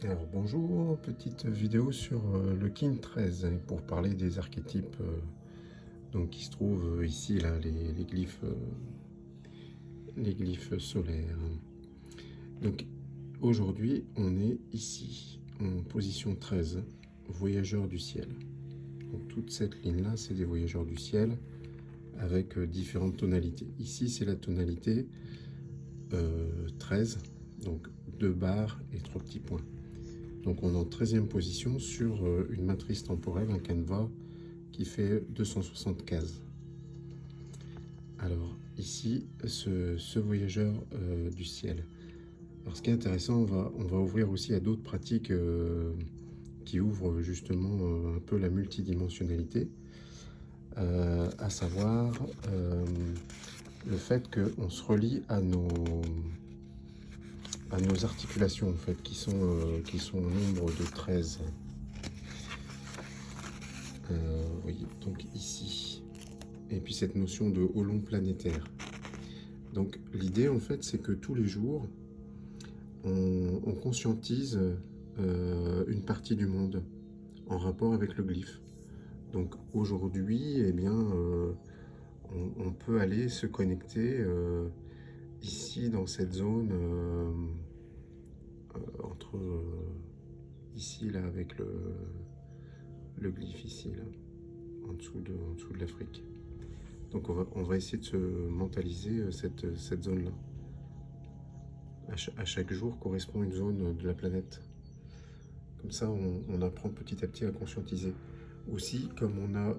Alors bonjour, petite vidéo sur le Kin 13 pour parler des archétypes donc qui se trouvent ici là les glyphes solaires. Donc aujourd'hui on est ici en position 13, voyageurs du ciel. Donc toute cette ligne là c'est des voyageurs du ciel avec différentes tonalités. Ici c'est la tonalité 13, donc 2 barres et 3 petits points. Donc on est en 13e position sur une matrice temporelle, un canevas qui fait 260 cases. Alors ici, ce voyageur du ciel. Alors ce qui est intéressant, on va ouvrir aussi à d'autres pratiques qui ouvrent justement un peu la multidimensionnalité, à savoir le fait qu'on se relie à nos articulations en fait, qui sont au nombre de 13. Oui, donc ici. Et puis cette notion de holon planétaire. Donc l'idée en fait c'est que tous les jours on conscientise une partie du monde en rapport avec le glyphe. Donc aujourd'hui, eh bien, on peut aller se connecter ici dans cette zone entre ici là avec le glyphe ici là, en dessous de l'Afrique. Donc on va essayer de se mentaliser cette zone-là. À chaque jour correspond une zone de la planète. Comme ça, on apprend petit à petit à conscientiser. Aussi, comme on a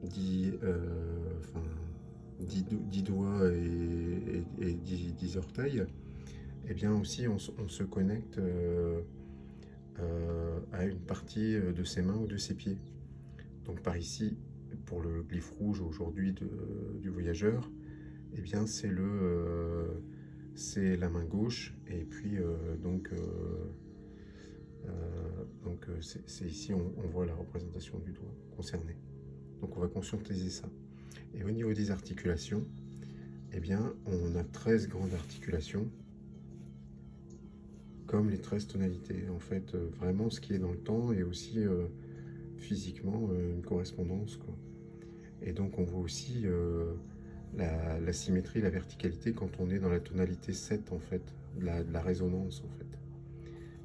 10 doigts et 10 orteils, eh bien aussi on se connecte à une partie de ses mains ou de ses pieds. Donc par ici, pour le glyphe rouge aujourd'hui du voyageur, eh bien c'est la main gauche, et puis c'est ici on voit la représentation du doigt concerné. Donc on va conscientiser ça. Et au niveau des articulations, eh bien on a 13 grandes articulations, comme les 13 tonalités. En fait, vraiment ce qui est dans le temps et aussi physiquement une correspondance, quoi. Et donc on voit aussi la symétrie, la verticalité quand on est dans la tonalité 7 en fait, de la résonance en fait.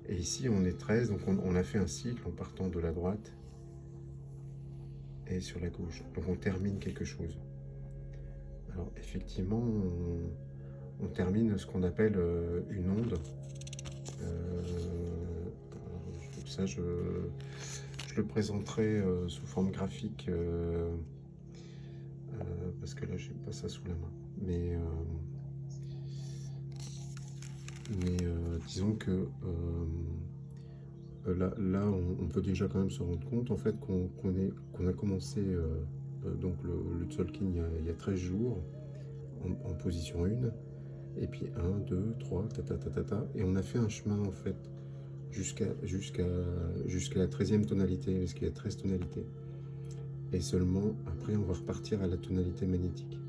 Et ici on est 13, donc on a fait un cycle en partant de la droite et sur la gauche. Donc on termine quelque chose. Alors effectivement, on termine ce qu'on appelle une onde. Ça je le présenterai sous forme graphique parce que là j'ai pas ça sous la main. Mais disons que là on peut déjà quand même se rendre compte en fait qu'on a commencé donc le Tzolk'in il y a 13 jours en position 1, et puis 1, 2, 3, et on a fait un chemin en fait jusqu'à la 13e tonalité, parce qu'il y a 13 tonalités. Et seulement après on va repartir à la tonalité magnétique.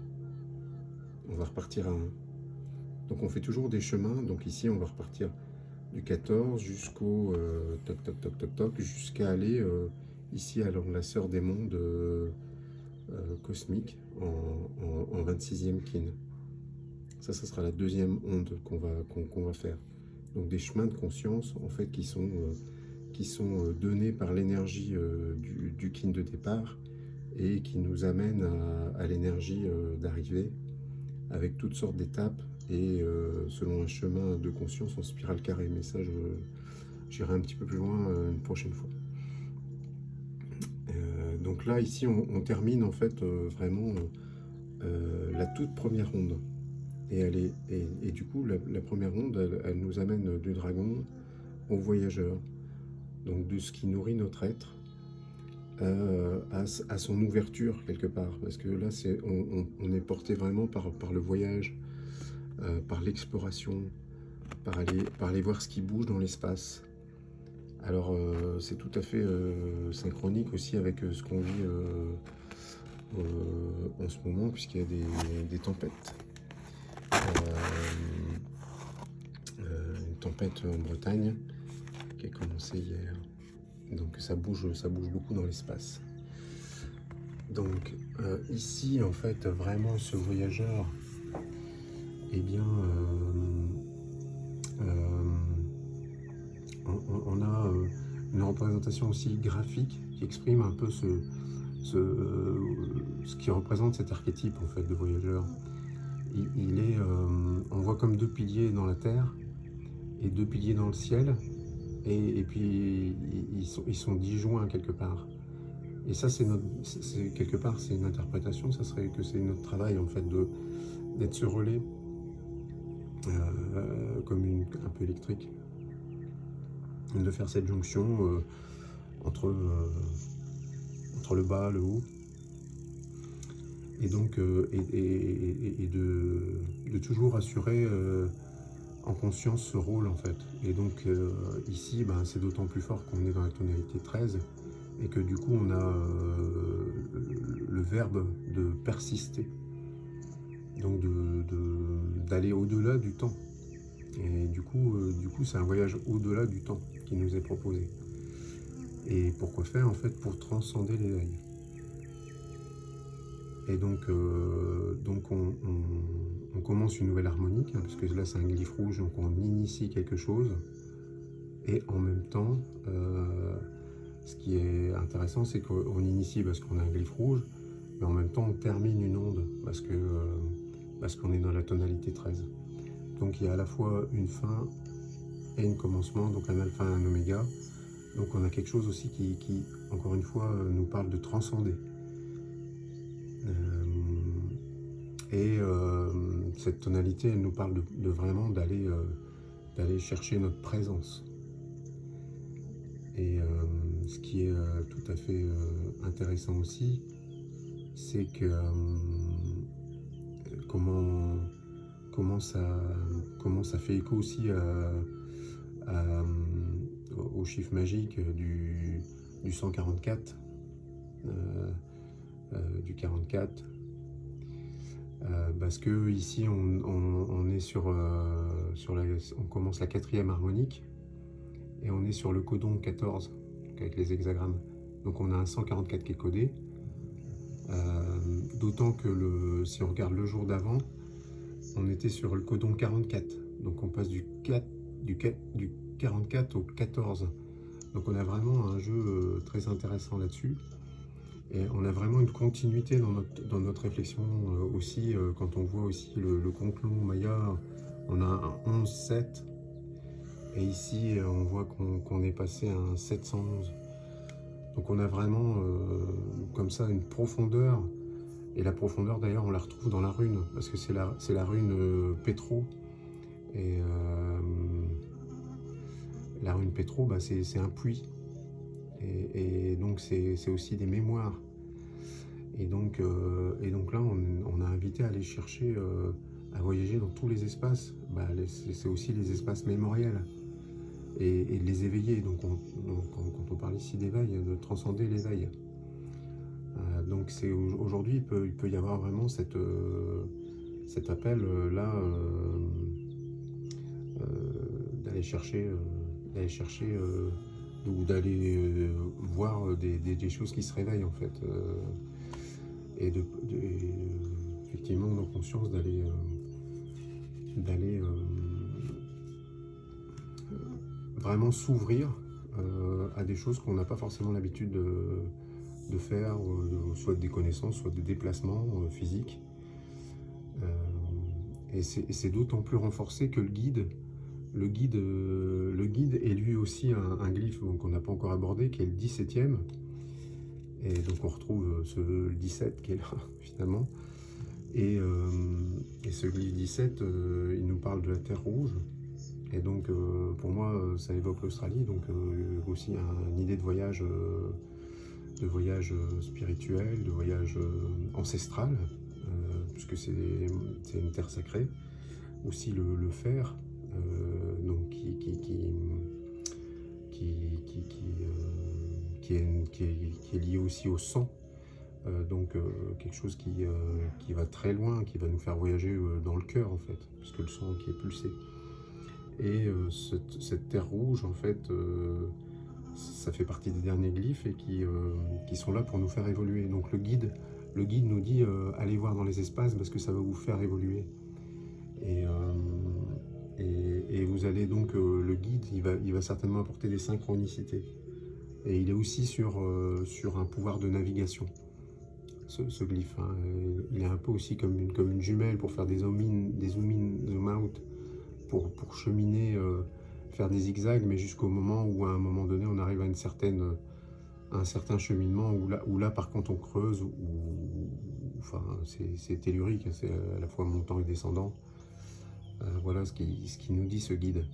On va repartir à 1. Donc on fait toujours des chemins, donc ici on va repartir du 14 jusqu'au toc toc toc toc toc, jusqu'à aller ici à l'enlaceur des mondes cosmiques en 26e kin. Ça sera la deuxième onde qu'on va faire. Donc des chemins de conscience en fait qui sont donnés par l'énergie du kin de départ et qui nous amènent à l'énergie d'arrivée, avec toutes sortes d'étapes et selon un chemin de conscience en spirale carrée. Mais ça, j'irai un petit peu plus loin une prochaine fois. Donc là, ici, on termine en fait vraiment la toute première onde. Et du coup, la première onde, elle nous amène du dragon au voyageur. Donc de ce qui nourrit notre être à son ouverture quelque part. Parce que là, on est porté vraiment par le voyage, par l'exploration, par aller voir ce qui bouge dans l'espace. Alors c'est tout à fait synchronique aussi avec ce qu'on vit en ce moment, puisqu'il y a des tempêtes. Une tempête en Bretagne qui a commencé hier. Donc ça bouge beaucoup dans l'espace. Donc ici, en fait, vraiment, ce voyageur, eh bien, on a une représentation aussi graphique qui exprime un peu ce qui représente cet archétype, en fait, de voyageur. On voit comme deux piliers dans la terre et deux piliers dans le ciel, et puis ils sont disjoints quelque part. Et ça, quelque part, c'est une interprétation, ça serait que c'est notre travail, en fait, d'être ce relais, comme un peu électrique, de faire cette jonction entre le bas, le haut, et donc de toujours assurer en conscience ce rôle, en fait. Et donc ici, c'est d'autant plus fort qu'on est dans la tonalité 13, et que du coup on a le verbe de persister, donc d'aller au-delà du temps. Et du coup c'est un voyage au-delà du temps qui nous est proposé. Et pourquoi faire? En fait, pour transcender l'éveil. Et donc on commence une nouvelle harmonique, hein, parce que là c'est un glyphe rouge, donc on initie quelque chose. Et en même temps, ce qui est intéressant, c'est qu'on initie parce qu'on a un glyphe rouge, mais en même temps on termine une onde parce qu'on est dans la tonalité 13. Donc il y a à la fois une fin et un commencement, donc un alpha et un oméga. Donc on a quelque chose aussi qui encore une fois, nous parle de transcender. Cette tonalité, elle nous parle de vraiment d'aller chercher notre présence. Et ce qui est tout à fait intéressant aussi, c'est que comment ça fait écho aussi au chiffre magique du 144, du 44, parce que ici on est on commence la 4e harmonique et on est sur le codon 14 avec les hexagrammes. Donc on a un 144 qui est codé, d'autant que si on regarde le jour d'avant, on était sur le codon 44, donc on passe du 44 au 14. Donc on a vraiment un jeu très intéressant là-dessus. Et on a vraiment une continuité dans notre réflexion aussi, quand on voit aussi le compte long maya, on a un 11-7, et ici on voit qu'on est passé à un 711. Donc on a vraiment comme ça une profondeur, et la profondeur d'ailleurs on la retrouve dans la rune, parce que c'est la rune Pétro, et la rune Pétro, c'est un puits, et donc c'est aussi des mémoires. Et donc là, on a invité à aller chercher, à voyager dans tous les espaces. C'est aussi les espaces mémoriels, et de les éveiller. Donc quand on parle ici d'éveil, de transcender l'éveil. Donc aujourd'hui, il peut y avoir vraiment cet appel là, d'aller chercher, ou d'aller voir des choses qui se réveillent, en fait. Et effectivement, nos consciences d'aller vraiment s'ouvrir à des choses qu'on n'a pas forcément l'habitude de faire, soit des connaissances, soit des déplacements physiques. Et c'est d'autant plus renforcé que le guide est lui aussi un glyphe qu'on n'a pas encore abordé, qui est le 17e. Et donc on retrouve le 17 qui est là, finalement. Et ce glyphe 17, il nous parle de la Terre rouge. Et donc pour moi, ça évoque l'Australie, donc aussi une idée de voyage spirituel, de voyage ancestral, puisque c'est une terre sacrée. Aussi le fer, donc qui est lié aussi au sang, donc quelque chose qui va très loin, qui va nous faire voyager dans le cœur, en fait, puisque le sang qui est pulsé. Et cette terre rouge, en fait, ça fait partie des derniers glyphes et qui sont là pour nous faire évoluer. Donc le guide nous dit allez voir dans les espaces parce que ça va vous faire évoluer. Et, et vous allez donc, le guide, il va certainement apporter des synchronicités. Et il est aussi sur un pouvoir de navigation, ce glyphe. Hein. Il est un peu aussi comme une jumelle pour faire des zoom in, zoom out, pour cheminer, faire des zigzags, mais jusqu'au moment où, à un moment donné, on arrive à un certain cheminement où là par contre, on creuse, enfin, c'est tellurique, c'est à la fois montant et descendant. Voilà ce qui nous dit ce guide.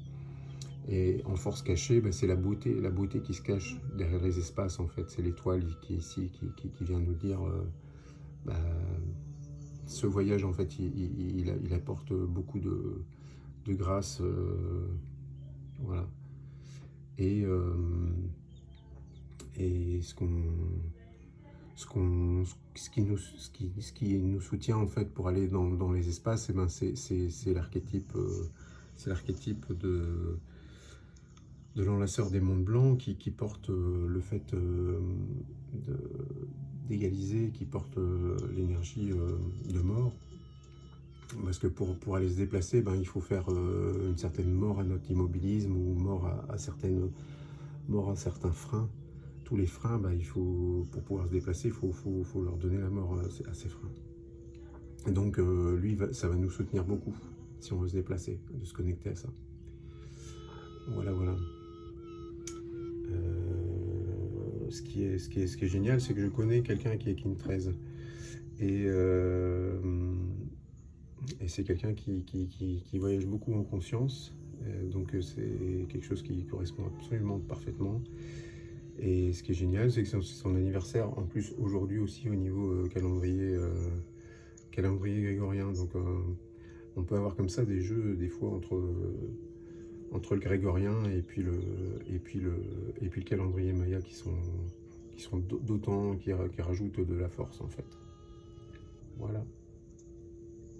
Et en force cachée, ben, c'est la beauté qui se cache derrière les espaces, en fait. C'est l'étoile qui est ici, qui vient nous dire ben, ce voyage, en fait, il apporte beaucoup de grâce. Voilà. Et, et ce qui nous soutient, en fait, pour aller dans les espaces, eh ben, c'est l'archétype de l'enlaceur des monts blancs qui porte le fait d'égaliser, qui porte l'énergie de mort. Parce que pour aller se déplacer, ben, il faut faire une certaine mort à notre immobilisme ou mort à certains freins. Tous les freins, ben, pour pouvoir se déplacer, il faut leur donner la mort à ces freins. Et donc lui, ça va nous soutenir beaucoup si on veut se déplacer, de se connecter à ça. Voilà, voilà. Ce qui est génial, c'est que je connais quelqu'un qui est Kin 13. Et c'est quelqu'un qui voyage beaucoup en conscience. Donc c'est quelque chose qui correspond absolument parfaitement. Et ce qui est génial, c'est que c'est son anniversaire, en plus aujourd'hui aussi au niveau calendrier grégorien. Donc on peut avoir comme ça des jeux des fois entre le grégorien et puis le calendrier maya qui sont d'autant, qui rajoutent de la force, en fait. Voilà.